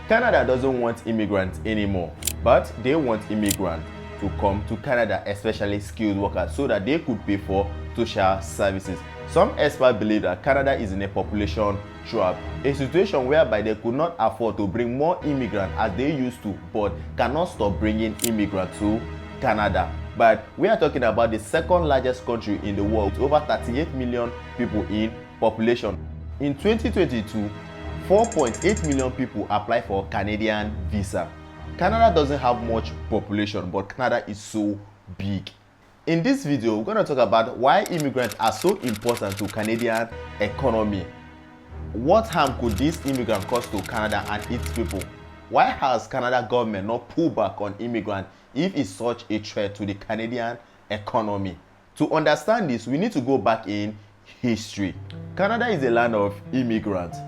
Canada doesn't want immigrants anymore, but they want immigrants to come to Canada, especially skilled workers, so that they could pay for social services. Some experts believe that Canada is in a population trap, a situation whereby they could not afford to bring more immigrants as they used to, but cannot stop bringing immigrants to Canada. But we are talking about the second largest country in the world with over 38 million people in population. In 2022, 4.8 million people apply for Canadian visa. Canada doesn't have much population, but Canada is so big. In this video, we're going to talk about why immigrants are so important to Canadian economy. What harm could this immigrant cause to Canada and its people? Why has Canada government not pulled back on immigrants if it's such a threat to the Canadian economy? To understand this, we need to go back in history. Canada is a land of immigrants,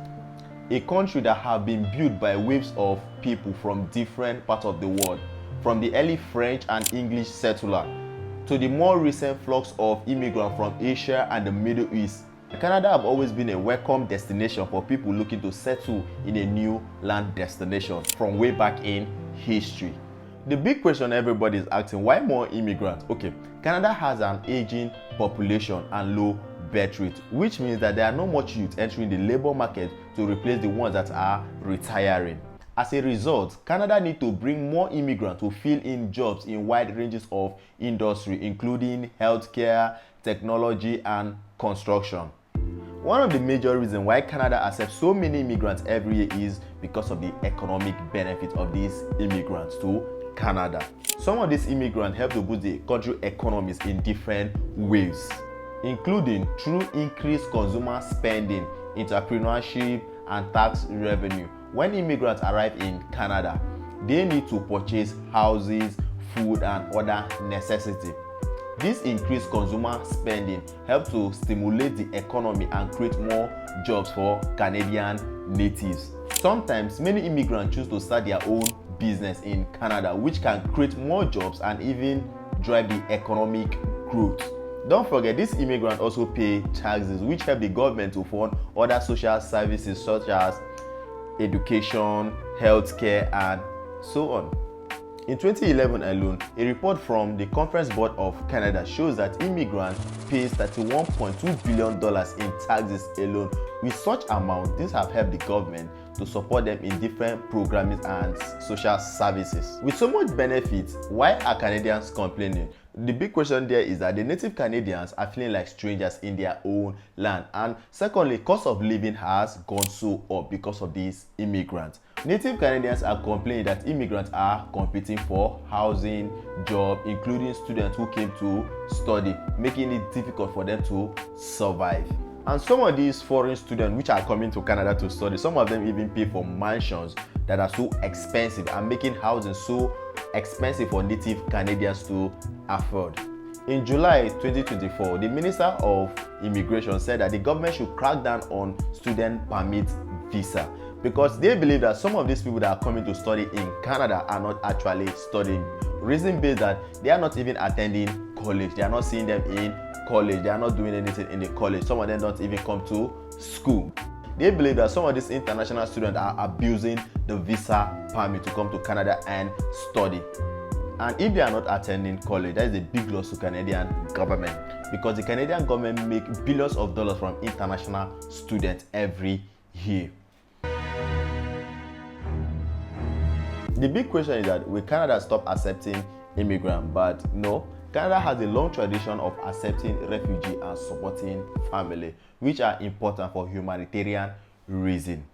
a country that have been built by waves of people from different parts of the world, from the early French and English settler to the more recent flux of immigrants from Asia and the Middle East. Canada have always been a welcome destination for people looking to settle in a new land destination from way back in history. The big question everybody is asking, why more immigrants? Okay, Canada has an aging population and low birth rate, which means that there are not much youth entering the labor market to replace the ones that are retiring. As a result, Canada needs to bring more immigrants to fill in jobs in wide ranges of industry, including healthcare, technology, and construction. One of the major reasons why Canada accepts so many immigrants every year is because of the economic benefit of these immigrants to Canada. Some of these immigrants help to boost the country economies in different ways, including through increased consumer spending, entrepreneurship, and tax revenue. When immigrants arrive in Canada, they need to purchase houses, food, and other necessities. This increased consumer spending helps to stimulate the economy and create more jobs for Canadian natives. Sometimes, many immigrants choose to start their own business in Canada, which can create more jobs and even drive the economic growth. Don't forget, these immigrants also pay taxes, which help the government to fund other social services such as education, healthcare, and so on. In 2011 alone, a report from the Conference Board of Canada shows that immigrants pay $31.2 billion in taxes alone. With such amount, these have helped the government to support them in different programs and social services. With so much benefit, why are Canadians complaining? The big question there is that the native Canadians are feeling like strangers in their own land. And secondly, cost of living has gone so up because of these immigrants. Native Canadians are complaining that immigrants are competing for housing, job, including students who came to study, making it difficult for them to survive. And some of these foreign students which are coming to Canada to study, some of them even pay for mansions that are so expensive and making housing so expensive for native Canadians to afford. In July 2024, the Minister of Immigration said that the government should crack down on student permit visa because they believe that some of these people that are coming to study in Canada are not actually studying. Reason being that they are not even attending college. They are not seeing them in college. They are not doing anything in the college. Some of them don't even come to school. They believe that some of these international students are abusing the visa permit to come to Canada and study. And if they are not attending college, that is a big loss to Canadian government because the Canadian government make billions of dollars from international students every year. The big question is that will Canada stop accepting immigrants? But no, Canada has a long tradition of accepting refugees and supporting family, which are important for humanitarian reasons.